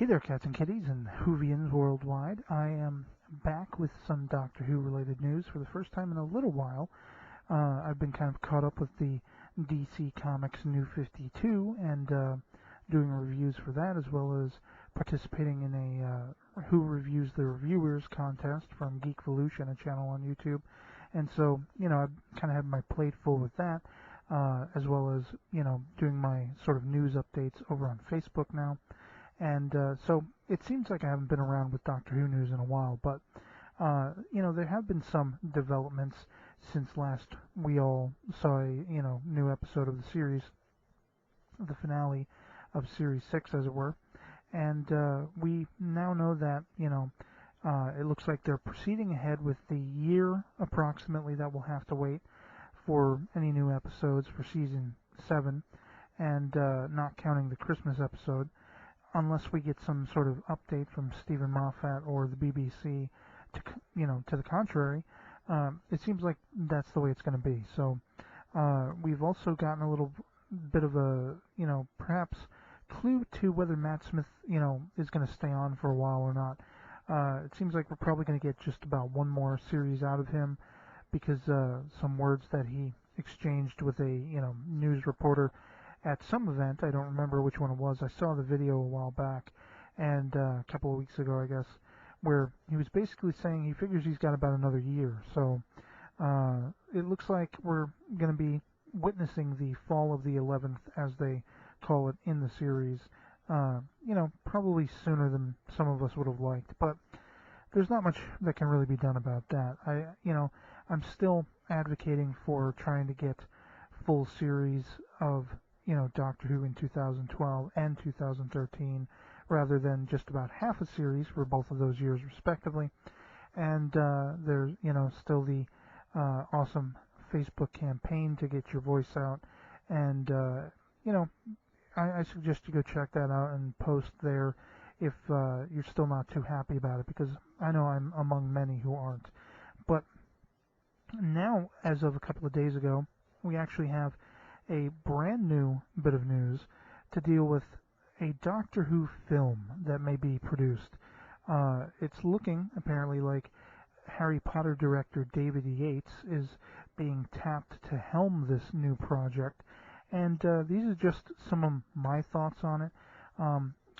Hey there, cats and kitties and Whovians worldwide. I am back with some Doctor Who related news for the first time in a little while. I've been kind of caught up with the DC Comics New 52 and doing reviews for that, as well as participating in a Who Reviews the Reviewers contest from Geekvolution, a channel on YouTube. And so, I've kind of had my plate full with that, as well as, doing my sort of news updates over on Facebook now. And so it seems like I haven't been around with Doctor Who news in a while, but there have been some developments since last we all saw a new episode of the series, the finale of Series 6, as it were. And we now know that it looks like they're proceeding ahead with the year approximately that we'll have to wait for any new episodes for season 7, and not counting the Christmas episode, unless we get some sort of update from Stephen Moffat or the BBC to the contrary. It seems like that's the way it's going to be. So we've also gotten a little bit of a perhaps clue to whether Matt Smith is going to stay on for a while or not. It seems like we're probably going to get just about one more series out of him, because some words that he exchanged with a news reporter at some event, I don't remember which one it was. I saw the video a while back, and a couple of weeks ago, I guess, where he was basically saying he figures he's got about another year. So it looks like we're going to be witnessing the fall of the 11th, as they call it in the series, probably sooner than some of us would have liked. But there's not much that can really be done about that. I'm still advocating for trying to get full series of Doctor Who in 2012 and 2013, rather than just about half a series for both of those years respectively. And there's still the awesome Facebook campaign to get your voice out, and I suggest you go check that out and post there if you're still not too happy about it, because I know I'm among many who aren't. But now, as of a couple of days ago, we actually have a brand new bit of news to deal with a Doctor Who film that may be produced. It's looking apparently like Harry Potter director David Yates is being tapped to helm this new project, and these are just some of my thoughts on it.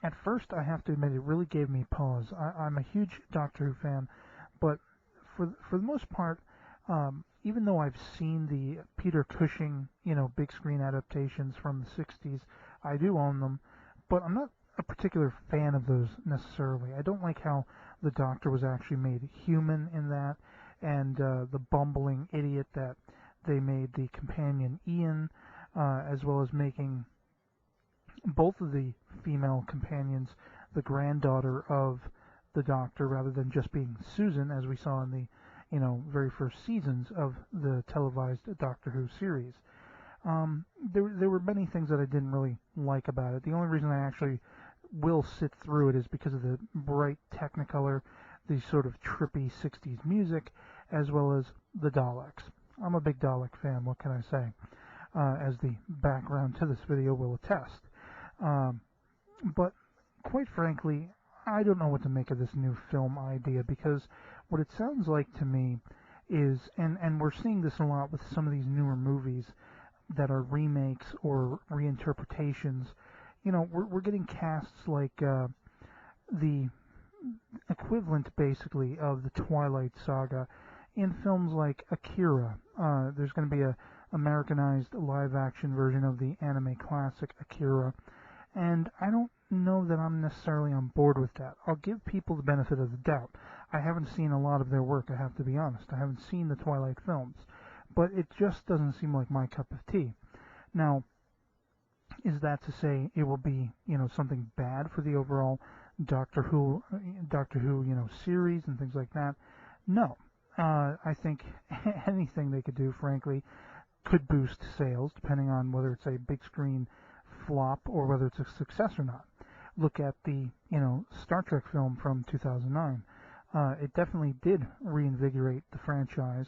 At first, I have to admit, it really gave me pause. I'm a huge Doctor Who fan, but for the most part, even though I've seen the Peter Cushing, big screen adaptations from the 60s, I do own them, but I'm not a particular fan of those necessarily. I don't like how the Doctor was actually made human in that, and the bumbling idiot that they made the companion Ian, as well as making both of the female companions the granddaughter of the Doctor, rather than just being Susan, as we saw in the very first seasons of the televised Doctor Who series. There were many things that I didn't really like about it. The only reason I actually will sit through it is because of the bright Technicolor, the sort of trippy 60s music, as well as the Daleks. I'm a big Dalek fan, what can I say? As the background to this video will attest. But quite frankly, I don't know what to make of this new film idea, because what it sounds like to me is, and we're seeing this a lot with some of these newer movies that are remakes or reinterpretations, we're getting casts like the equivalent, basically, of the Twilight Saga in films like Akira. There's going to be a Americanized live-action version of the anime classic Akira, and I don't know that I'm necessarily on board with that. I'll give people the benefit of the doubt. I haven't seen a lot of their work, I have to be honest. I haven't seen the Twilight films, but it just doesn't seem like my cup of tea. Now, is that to say it will be, something bad for the overall Doctor Who, series and things like that? No. I think anything they could do, frankly, could boost sales, depending on whether it's a big screen flop or whether it's a success or not. Look at the, Star Trek film from 2009. It definitely did reinvigorate the franchise,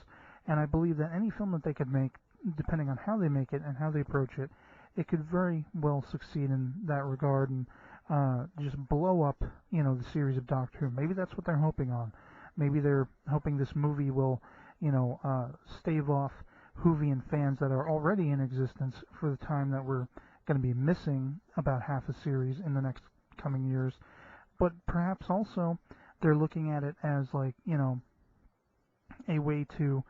and I believe that any film that they could make, depending on how they make it and how they approach it, it could very well succeed in that regard, and just blow up, the series of Doctor Who. Maybe that's what they're hoping on. Maybe they're hoping this movie will, stave off Whovian fans that are already in existence for the time that we're going to be missing about half a series in the next coming years. But perhaps also they're looking at it as like, a way to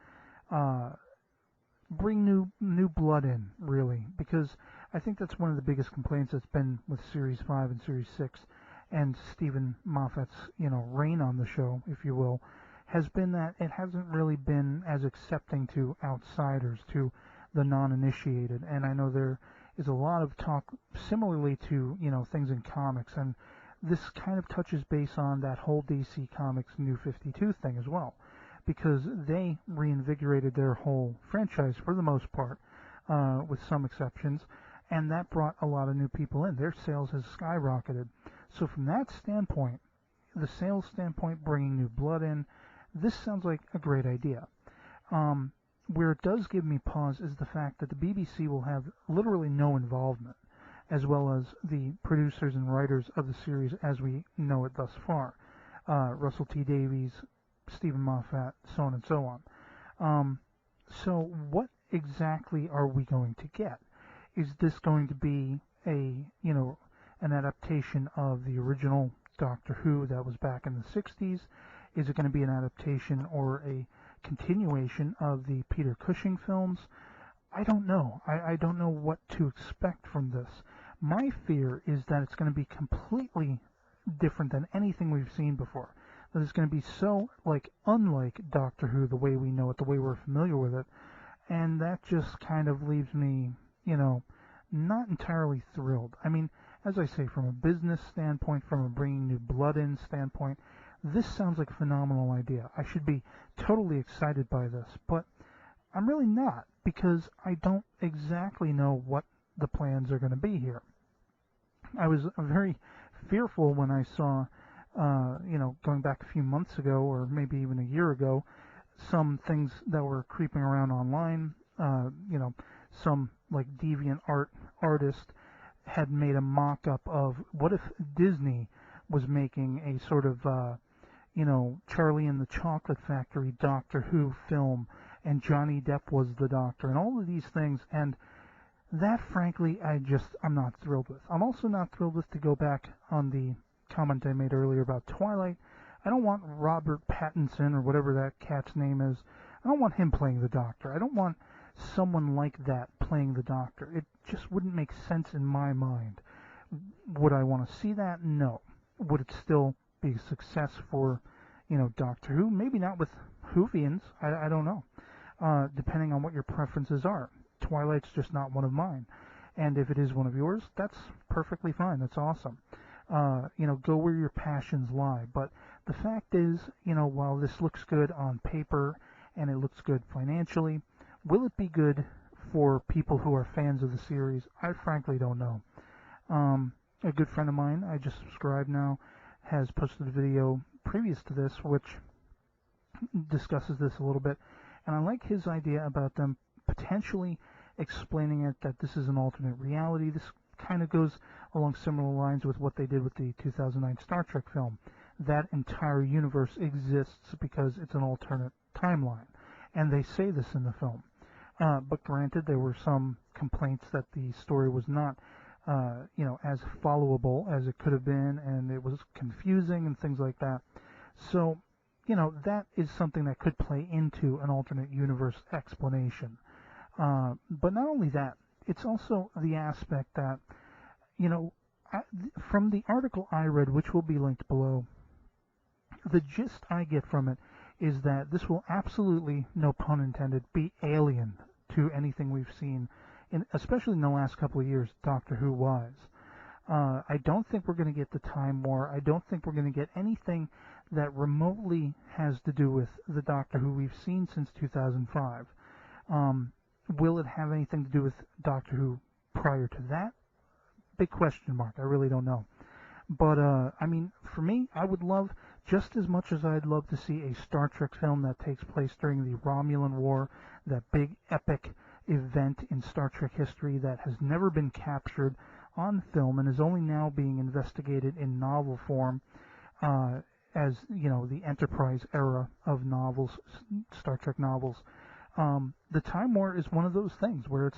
bring new blood in, really, because I think that's one of the biggest complaints that's been with Series 5 and Series 6 and Stephen Moffat's, reign on the show, if you will, has been that it hasn't really been as accepting to outsiders, to the non-initiated. And I know there is a lot of talk similarly to, things in comics, and this kind of touches base on that whole DC Comics New 52 thing as well, because they reinvigorated their whole franchise for the most part, with some exceptions, and that brought a lot of new people in. Their sales has skyrocketed. So from that standpoint, the sales standpoint, bringing new blood in, this sounds like a great idea. Where it does give me pause is the fact that the BBC will have literally no involvement, as well as the producers and writers of the series as we know it thus far. Russell T. Davies, Stephen Moffat, so on and so on. So what exactly are we going to get? Is this going to be an adaptation of the original Doctor Who that was back in the 60s? Is it going to be an adaptation or a continuation of the Peter Cushing films? I don't know. I don't know what to expect from this. My fear is that it's going to be completely different than anything we've seen before. That it's going to be so, unlike Doctor Who, the way we know it, the way we're familiar with it. And that just kind of leaves me, not entirely thrilled. I mean, as I say, from a business standpoint, from a bringing new blood in standpoint, this sounds like a phenomenal idea. I should be totally excited by this, but I'm really not, because I don't exactly know what the plans are going to be here. I was very fearful when I saw, going back a few months ago, or maybe even a year ago, some things that were creeping around online, some deviant artist had made a mock-up of what if Disney was making a sort of, Charlie and the Chocolate Factory Doctor Who film, and Johnny Depp was the Doctor, and all of these things, and that, frankly, I'm not thrilled with. I'm also not thrilled with, to go back on the comment I made earlier about Twilight, I don't want Robert Pattinson, or whatever that cat's name is, I don't want him playing the Doctor. I don't want someone like that playing the Doctor. It just wouldn't make sense in my mind. Would I want to see that? No. Would it still be a success for, Doctor Who? Maybe not with Whovians. I don't know. Depending on what your preferences are. Twilight's just not one of mine. And if it is one of yours, that's perfectly fine. That's awesome. Go where your passions lie. But the fact is, while this looks good on paper and it looks good financially, will it be good for people who are fans of the series? I frankly don't know. A good friend of mine, I just subscribed now, has posted a video previous to this which discusses this a little bit, and I like his idea about them potentially explaining it that this is an alternate reality. This kind of goes along similar lines with what they did with the 2009 Star Trek film. That entire universe exists because it's an alternate timeline, and they say this in the film. But granted, there were some complaints that the story was not, as followable as it could have been, and it was confusing and things like that. So, that is something that could play into an alternate universe explanation. But not only that, it's also the aspect that, from the article I read, which will be linked below, the gist I get from it is that this will absolutely, no pun intended, be alien to anything we've seen, especially in the last couple of years, Doctor Who-wise. I don't think we're going to get the Time War. I don't think we're going to get anything that remotely has to do with the Doctor Who we've seen since 2005. Will it have anything to do with Doctor Who prior to that? Big question mark. I really don't know. But, for me, I would love, just as much as I'd love to see a Star Trek film that takes place during the Romulan War, that big epic event in Star Trek history that has never been captured on film and is only now being investigated in novel form, as the Enterprise era of novels, Star Trek novels. The Time War is one of those things where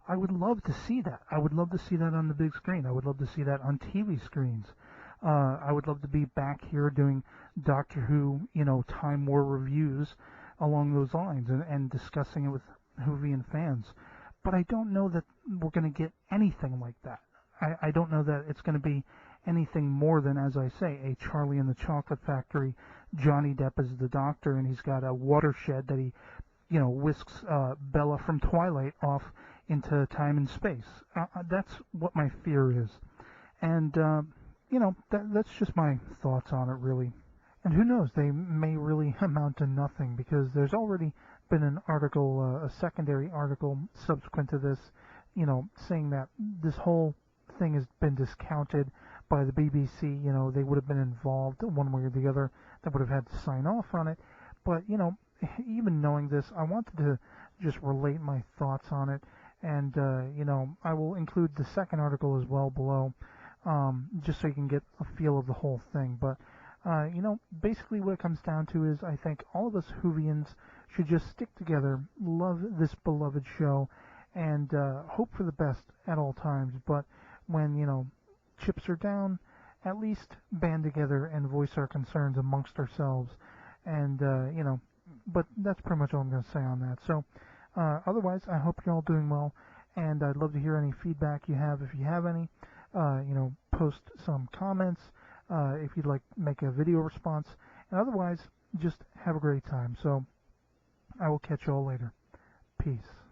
I would love to see that. I would love to see that on the big screen. I would love to see that on TV screens. I would love to be back here doing Doctor Who, Time War reviews along those lines and discussing it with Whovian fans. But I don't know that we're going to get anything like that. I don't know that it's going to be anything more than, as I say, a Charlie and the Chocolate Factory. Johnny Depp is the Doctor, and he's got a watershed that he, whisks Bella from Twilight off into time and space. That's what my fear is. And, that's just my thoughts on it, really. And who knows, they may really amount to nothing, because there's already been an article, a secondary article subsequent to this, saying that this whole thing has been discounted by the BBC. They would have been involved one way or the other. They would have had to sign off on it. But, even knowing this, I wanted to just relate my thoughts on it. And, I will include the second article as well below, just so you can get a feel of the whole thing. But, basically what it comes down to is I think all of us Whovians should just stick together, love this beloved show, and hope for the best at all times. But when, chips are down, at least band together and voice our concerns amongst ourselves. And, but that's pretty much all I'm going to say on that. So, otherwise, I hope you're all doing well, and I'd love to hear any feedback you have. If you have any, post some comments, if you'd like make a video response, and otherwise, just have a great time. So, I will catch you all later. Peace.